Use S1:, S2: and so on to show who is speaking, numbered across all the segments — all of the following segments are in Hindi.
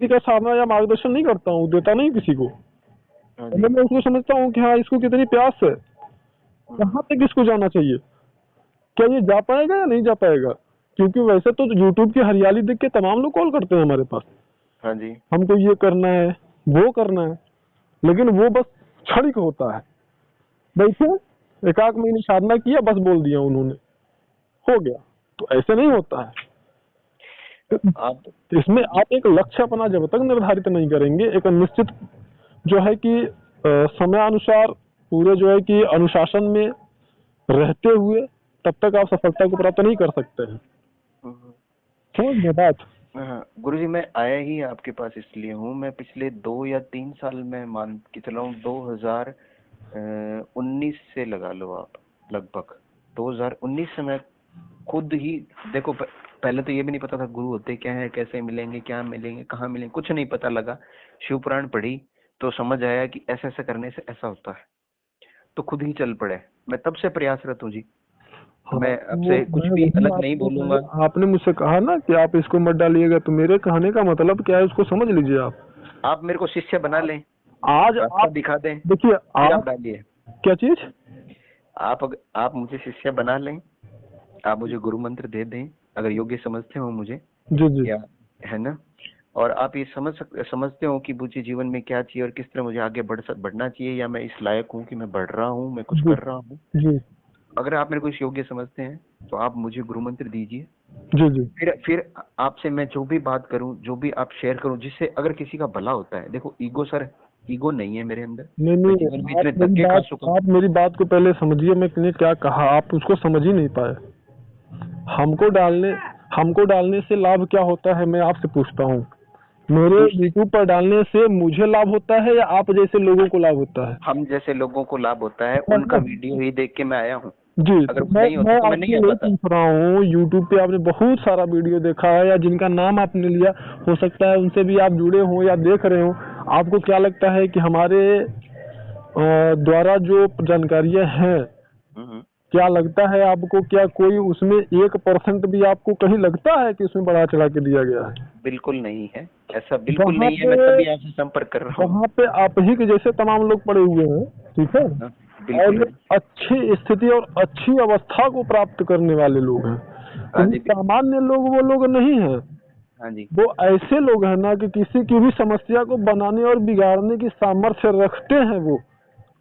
S1: किसी का सामना या मार्गदर्शन नहीं करता हूँ, देता नहीं किसी को।
S2: हाँ
S1: पहले
S2: जी।
S1: मैं उसको समझता हूँ कि हाँ इसको कितनी प्यास है, कहाँ तक इसको जाना चाहिए, क्या ये जा पाएगा या नहीं जा पाएगा। क्योंकि वैसे तो यूट्यूब की हरियाली देख के तमाम लोग कॉल करते हैं हमारे पास,
S2: हाँ जी।
S1: हमको ये करना है वो करना है, लेकिन वो बस क्षणिक होता है। बैठे एक आध महीने साधना किया, बस बोल दिया उन्होंने, हो गया। तो ऐसे नहीं होता है।
S2: आप
S1: तो इसमें
S2: जी।
S1: आप एक लक्ष्य अपना जब तक निर्धारित नहीं करेंगे, एक निश्चित जो है कि समयानुसार पूरे जो है कि अनुशासन में रहते हुए, तब तक आप सफलता को प्राप्त नहीं कर सकते हैं।
S2: हम्म।
S1: समझ गए बात।
S2: हाँ गुरुजी, मैं आया ही आपके पास इसलिए हूँ। मैं पिछले 2 या 3 साल में मान के चला हूँ, 2019 से लगा लो आप, लगभग 2019 से मैं खुद ही, देखो पहले तो ये भी नहीं पता था गुरु होते क्या है, कैसे मिलेंगे, क्या मिलेंगे, कहाँ मिलेंगे, कुछ नहीं पता लगा। शिव पुराण पढ़ी तो समझ आया कि ऐसा ऐसा करने से ऐसा होता है, तो खुद ही चल पड़े। मैं तब से प्रयासरत हूँ जी।
S1: हाँ,
S2: मैं
S1: वो
S2: आपसे कुछ
S1: मैं
S2: भी
S1: वही
S2: अलग नहीं
S1: आपको
S2: बोलूंगा।
S1: आपने मुझसे कहा ना कि आप इसको मत डालिएगा, तो मेरे कहने का मतलब क्या है उसको समझ लीजिए आप।
S2: आप मेरे को शिष्य बना लें,
S1: आज
S2: रास्ता
S1: आप
S2: दिखा दें,
S1: देखिए,
S2: फिर आप
S1: आप
S2: डालिए।
S1: क्या चीज।
S2: आप मुझे शिष्य बना लें, आप मुझे गुरु मंत्र दे दें अगर योग्य समझते हो मुझे,
S1: जी जी
S2: या है ना। और आप ये समझते हो कि मुझे जीवन में क्या चाहिए और किस तरह मुझे आगे बढ़ना चाहिए, या मैं इस लायक हूँ कि मैं बढ़ रहा हूँ, मैं कुछ
S1: जी
S2: कर रहा हूँ।
S1: जी
S2: अगर आप मेरे को इस योग्य समझते हैं तो आप मुझे गुरु मंत्र दीजिए।
S1: जी जी।
S2: फिर आपसे मैं जो भी बात करूं, जो भी आप शेयर करूं, जिससे अगर किसी का भला होता है। देखो ईगो सर, ईगो नहीं है मेरे अंदर।
S1: नहीं
S2: मैं
S1: नहीं,
S2: जीवन में इतने धक्के खा चुका हूं।
S1: आप मेरी बात को पहले समझिए, मैंने क्या कहा आप उसको समझ ही नहीं पाए। हमको डालने हमको डालने से लाभ क्या होता है, मैं आपसे पूछता हूँ। मेरे
S2: दूसरे,
S1: यूट्यूब पर डालने से मुझे लाभ होता है या आप जैसे लोगों को लाभ होता है।
S2: हम जैसे लोगों को लाभ होता है,
S1: है
S2: उनका
S1: ना?
S2: वीडियो ही देख के मैं आया हूँ।
S1: जी,
S2: अगर
S1: तो
S2: वो
S1: मैं
S2: नहीं
S1: मैं
S2: होता तो मैं नहीं
S1: आपसे
S2: आ
S1: यही
S2: पाता।
S1: पूछ रहा हूँ, यूट्यूब पे आपने बहुत सारा वीडियो देखा है या जिनका नाम आपने लिया, हो सकता है उनसे भी आप जुड़े हो या देख रहे हो। आपको क्या लगता है कि हमारे द्वारा जो जानकारियां हैं,
S2: हम्म।
S1: क्या लगता है आपको, क्या कोई उसमें 1% भी आपको कहीं लगता है कि उसमें बढ़ा चढ़ा के दिया गया है?
S2: बिल्कुल नहीं है, ऐसा बिल्कुल
S1: वहाँ
S2: नहीं है।
S1: पे
S2: मैं तभी आपसे संपर्क कर रहा हूँ।
S1: वहाँ पे आप ही के जैसे तमाम लोग पड़े हुए हैं, ठीक है।
S2: हाँ,
S1: और
S2: बिल्कुल
S1: ये
S2: है।
S1: अच्छी स्थिति और अच्छी अवस्था को प्राप्त करने वाले लोग हैं,
S2: हाँ
S1: क्योंकि
S2: जी, बिल्कुल।
S1: सामान्य लोग वो लोग नहीं हैं।
S2: हाँ जी।
S1: वो ऐसे लोग हैं ना कि किसी की भी समस्या को बनाने और बिगाड़ने की सामर्थ्य रखते हैं। वो
S2: हाँ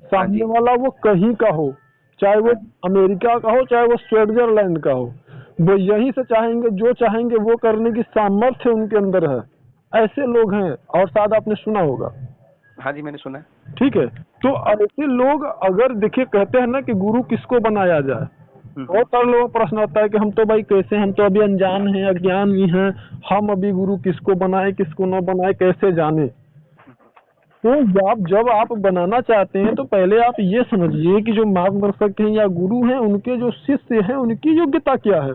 S1: सामने
S2: जी।
S1: वाला वो कहीं का हो, चाहे वो
S2: हाँ जी।
S1: अमेरिका का हो, चाहे वो स्विट्जरलैंड का हो, वो यहीं से चाहेंगे, जो चाहेंगे वो करने की सामर्थ्य उनके अंदर है। ऐसे लोग हैं, और शायद आपने सुना होगा।
S2: हाँ जी, मैंने सुना है।
S1: ठीक है। तो
S2: हाँ।
S1: ऐसे लोग, अगर देखिए कहते हैं ना कि गुरु किसको बनाया जाए, बहुत
S2: हम्म।
S1: सारे लोगों का प्रश्न आता है कि हम तो भाई कैसे, हम तो अभी अनजान हैं, अज्ञानी हैं, हम अभी गुरु किसको बनाए किसको न बनाए कैसे जाने। तो जब आप बनाना चाहते हैं तो पहले आप ये समझिए कि जो मार्गदर्शक हैं या गुरु हैं, उनके जो शिष्य हैं उनकी योग्यता क्या
S2: हाँ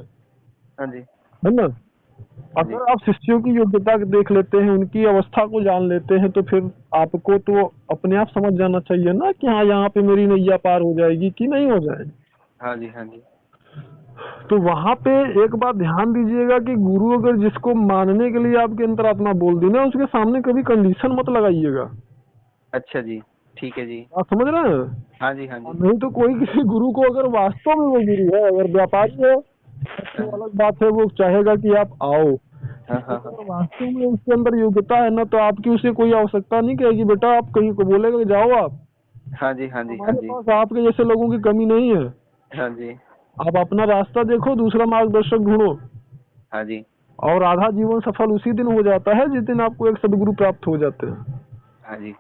S2: जी।
S1: है ना।
S2: हाँ जी।
S1: अगर आप शिष्यों की योग्यता देख लेते हैं, उनकी अवस्था को जान लेते हैं, तो फिर आपको तो अपने आप समझ जाना चाहिए ना कि हाँ यहाँ पे मेरी नैया पार हो जाएगी कि नहीं हो जाएगी।
S2: हाँ जी। हाँ जी।
S1: तो वहां पे एक बात ध्यान दीजिएगा कि गुरु अगर जिसको मानने के लिए आपके अंतरात्मा बोल दी ना, उसके सामने कभी कंडीशन मत लगाइएगा।
S2: अच्छा जी, ठीक है जी।
S1: आप समझ रहे हैं।
S2: हाँ जी। हाँ जी।
S1: नहीं तो कोई किसी गुरु को, अगर वास्तव में वो गुरु है, अगर व्यापारी है तो
S2: हाँ
S1: अलग बात है, वो चाहेगा कि आप आओ।
S2: हाँ। हाँ हाँ।
S1: अगर वास्तव में उसके अंदर योग्यता है ना, तो आपकी उसे कोई आवश्यकता नहीं कहेगी बेटा आप कहीं को, बोलेगा कि जाओ आप।
S2: हाँ जी। हाँ जी। हाँ
S1: हमारे
S2: जी।
S1: पास आपके जैसे लोगों की कमी नहीं है।
S2: हाँ जी।
S1: आप अपना रास्ता देखो, दूसरा मार्गदर्शक ढूंढो,
S2: हाँ जी।
S1: और आधा जीवन सफल उसी दिन हो जाता है जिस दिन आपको एक सदगुरु प्राप्त हो जाते हैं।
S2: हाँ जी।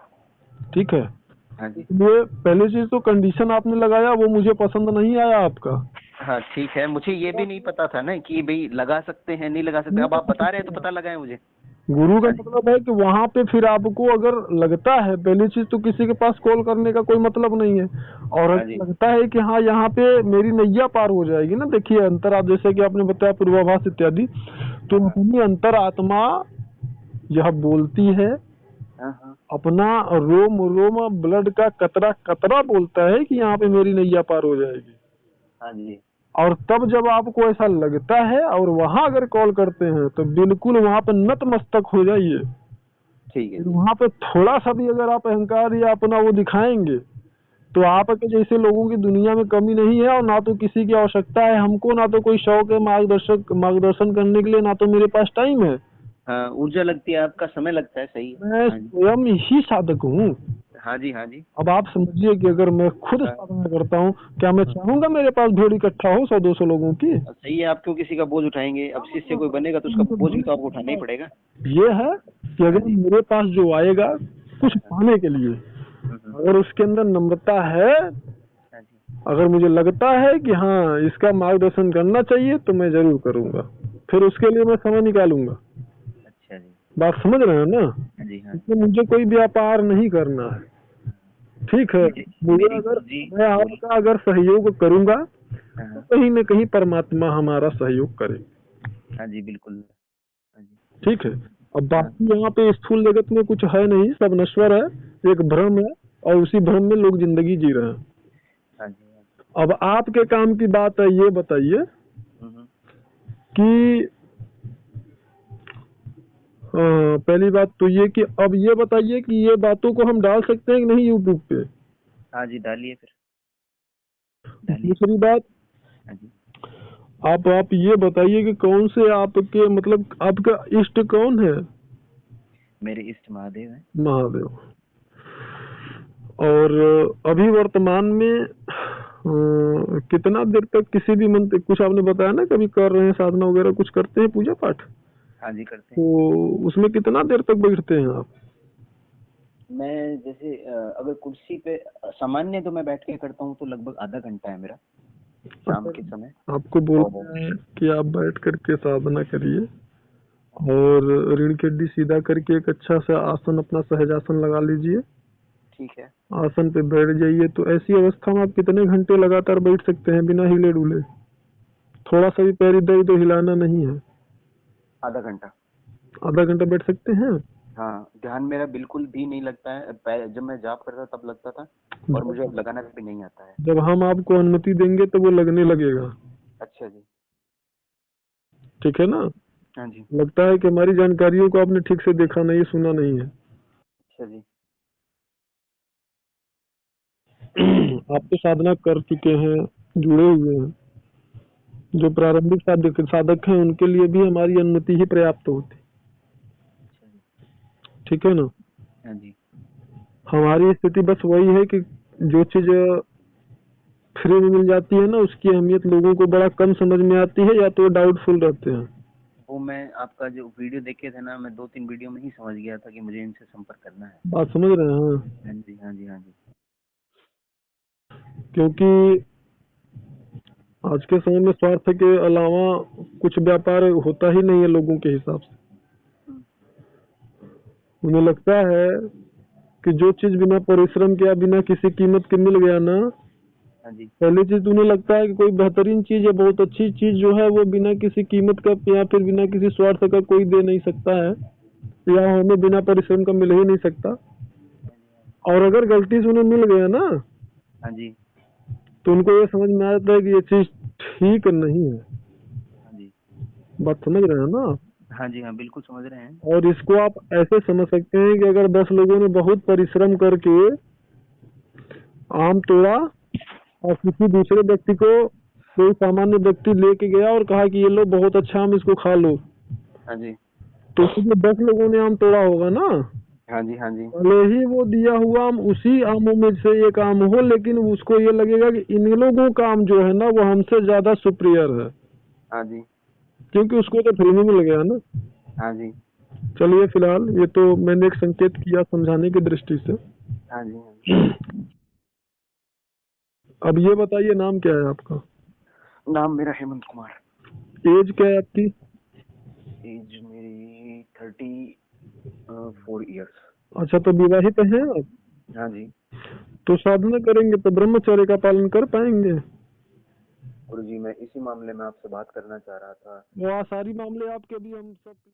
S1: ठीक है।
S2: हाँ जी।
S1: इसलिए पहली चीज तो कंडीशन आपने लगाया वो मुझे पसंद नहीं आया आपका।
S2: हाँ ठीक है, मुझे ये भी नहीं पता था ना कि भाई लगा सकते हैं नहीं लगा सकते। अब आप बता रहे हैं तो पता लगाए मुझे।
S1: गुरु का
S2: हाँ जी।
S1: मतलब है कि वहां पे फिर आपको अगर लगता है, पहली चीज तो किसी के पास कॉल करने का कोई मतलब नहीं है। और
S2: हाँ जी।
S1: अगर लगता है कि हाँ यहाँ पे मेरी नैया पार हो जाएगी ना, देखिए अंतर, आप जैसे कि आपने बताया पूर्वाभास इत्यादि, तो
S2: हाँ
S1: अपनी अंतर आत्मा यह बोलती है,
S2: हाँ। हाँ
S1: अपना रोम रोम ब्लड का कतरा कतरा बोलता है कि यहाँ पे मेरी नैया पार हो जाएगी।
S2: हाँ जी।
S1: और तब जब आपको ऐसा लगता है और वहां अगर कॉल करते हैं, तो बिल्कुल वहां पर नतमस्तक हो जाइए।
S2: ठीक है
S1: फिर
S2: जी।
S1: वहाँ पे थोड़ा सा भी अगर आप अहंकार या अपना वो दिखाएंगे तो आपके जैसे लोगों की दुनिया में कमी नहीं है, और ना तो किसी की आवश्यकता है हमको, ना तो कोई शौक है मार्गदर्शन करने के लिए, ना तो मेरे पास टाइम है।
S2: हाँ, ऊर्जा लगती है, आपका समय लगता है, सही है।
S1: मैं
S2: हाँ जी,
S1: स्वयं ही साधक हूँ।
S2: हाँ जी, हाँ जी।
S1: अब आप समझिए कि अगर मैं खुद
S2: हाँ,
S1: साधना करता हूँ, क्या मैं चाहूंगा मेरे पास भीड़ इकट्ठा हो 100-200 लोगों की?
S2: सही है, आप क्यों किसी का बोझ उठाएंगे? अब शिष्य कोई बनेगा तो उसका बोझ भी तो आपको उठाना ही पड़ेगा।
S1: ये है कि
S2: हाँ
S1: अगर
S2: जी।
S1: मेरे पास जो आएगा कुछ
S2: हाँ,
S1: पाने के लिए,
S2: हम्म,
S1: अगर उसके अंदर नम्रता है,
S2: हाँ जी।
S1: अगर मुझे लगता है कि हाँ इसका मार्गदर्शन करना चाहिए, तो मैं जरूर करूंगा, फिर उसके लिए मैं समय निकालूंगा।
S2: अच्छा जी।
S1: बात समझ रहे हैं ना?
S2: हाँ जी, हाँ जी।
S1: इसमें मुझे कोई व्यापार नहीं करना है, ठीक है।
S2: मुझे
S1: मुझे
S2: मेरी
S1: अगर,
S2: गुरुजी
S1: मैं
S2: बोल।
S1: आपका अगर सहयोग करूंगा तो
S2: हाँ,
S1: कहीं न कहीं परमात्मा हमारा सहयोग करे,
S2: हाँ जी, बिल्कुल। हाँ जी।
S1: ठीक है। अब
S2: हाँ,
S1: बाकी यहाँ पे स्थूल जगत में कुछ है नहीं, सब नश्वर है, एक भ्रम है, और उसी भ्रम में लोग जिंदगी जी रहे हैं।
S2: हाँ जी, हाँ जी।
S1: अब आपके काम की बात है, ये बताइए
S2: हम्म,
S1: कि पहली बात तो ये कि अब ये बताइए कि ये बातों को हम डाल सकते हैं कि नहीं यूट्यूब पे?
S2: हाँ जी, डालिए फिर, डालिए।
S1: दूसरी बात,
S2: हाँ जी।
S1: आप ये बताइए कि कौन से आपके मतलब आपका इष्ट कौन है?
S2: मेरे इष्ट महादेव हैं।
S1: महादेव। और अभी वर्तमान में कितना देर तक किसी भी मंत्र, कुछ आपने बताया ना कभी कर रहे हैं साधना वगैरह, कुछ करते हैं पूजा पाठ,
S2: हाँ जी, करते
S1: तो
S2: हैं।
S1: उसमें कितना देर तक बैठते हैं आप?
S2: मैं जैसे अगर कुर्सी पे सामान्य तो मैं बैठ के करता हूँ तो लगभग आधा घंटा है मेरा, शाम के समय।
S1: आपको बोल
S2: और
S1: रहे हैं कि आप बैठ करके साधना करिए, और रीढ़ की हड्डी सीधा करके एक अच्छा सा आसन, अपना सहजासन लगा लीजिए,
S2: ठीक है।
S1: आसन पे बैठ जाइए। तो ऐसी अवस्था में आप कितने घंटे लगातार बैठ सकते हैं बिना हिले डुले? थोड़ा सा भी पैर इधर उधर हिलाना नहीं है।
S2: आधा घंटा।
S1: आधा घंटा बैठ सकते हैं?
S2: हाँ, ध्यान मेरा बिल्कुल भी नहीं लगता है। जब मैं जाप करता तब लगता था, और मुझे अब लगाना भी नहीं आता है।
S1: जब हम आपको अनुमति देंगे तो वो लगने लगेगा,
S2: अच्छा जी।
S1: ठीक है ना?
S2: हाँ जी।
S1: लगता है कि हमारी जानकारियों को आपने ठीक से देखा नहीं, सुना नहीं है।
S2: अच्छा जी।
S1: आप तो साधना कर चुके हैं, जुड़े हुए हैं। जो प्रारंभिक साधक हैं उनके लिए भी हमारी अनुमति ही पर्याप्त होती,
S2: अच्छा जी।
S1: ठीक है ना?
S2: हाँ जी।
S1: हमारी स्थिति बस वही है कि जो चीज फ्री में मिल जाती है ना, उसकी अहमियत लोगों को बड़ा कम समझ में आती है, या तो डाउटफुल रहते हैं।
S2: वो मैं आपका जो वीडियो देखे थे ना, मैं 2-3 वीडियो में ही समझ गया था कि मुझे इनसे संपर्क करना है।
S1: बात समझ रहे हैं?
S2: हाँ जी, हाँ जी, हाँ जी।
S1: क्योंकि आज के समय में स्वार्थ के अलावा कुछ व्यापार होता ही नहीं है लोगों के हिसाब से।
S2: हम्म,
S1: उन्हें लगता है कि जो चीज बिना परिश्रम के या बिना किसी कीमत के मिल गया ना,
S2: हाँ जी।
S1: पहली चीज उन्हें लगता है कि कोई बेहतरीन चीज है, बहुत अच्छी चीज जो है वो बिना किसी कीमत का या फिर बिना किसी स्वार्थ का कोई दे नहीं सकता है, या हमें बिना परिश्रम का मिल ही नहीं सकता। और अगर गलती से उन्हें मिल गया ना,
S2: हाँ जी।
S1: तो उनको ये समझ में आता है कि ये चीज ठीक नहीं है।
S2: हाँ जी।
S1: बात समझ रहे हैं ना?
S2: हाँ जी, हाँ, बिल्कुल समझ रहे हैं।
S1: और इसको आप ऐसे समझ सकते हैं कि अगर 10 लोगों ने बहुत परिश्रम करके आम तोड़ा, और किसी दूसरे व्यक्ति को, कोई सामान्य व्यक्ति लेके गया और कहा कि ये लो बहुत अच्छा आम, इसको खा लो,
S2: हाँ जी।
S1: तो उसमें 10 लोगों ने आम तोड़ा होगा ना,
S2: हाँ जी। हाँ जी।
S1: भले ही वो दिया हुआ आम उसी आमों में से एक आम हो, लेकिन उसको ये लगेगा कि इन लोगों का आम जो है ना वो हमसे ज्यादा सुपीरियर है,
S2: हाँ जी।
S1: क्योंकि उसको तो फ्री में मिल गया ना।
S2: हाँ जी।
S1: चलिए, फिलहाल ये तो मैंने एक संकेत किया समझाने की दृष्टि से।
S2: हाँ जी। हाँ जी।
S1: अब ये बताइए, नाम क्या है आपका?
S2: नाम मेरा हेमंत कुमार।
S1: एज क्या है आपकी?
S2: एज मेरी 34 ईयर्स।
S1: अच्छा, तो विवाहित हैं आप?
S2: हाँ जी।
S1: तो साधना करेंगे तो ब्रह्मचर्य का पालन कर पाएंगे?
S2: गुरुजी, मैं इसी मामले में आपसे बात करना चाह रहा था।
S1: वो सारी मामले आपके भी हम सब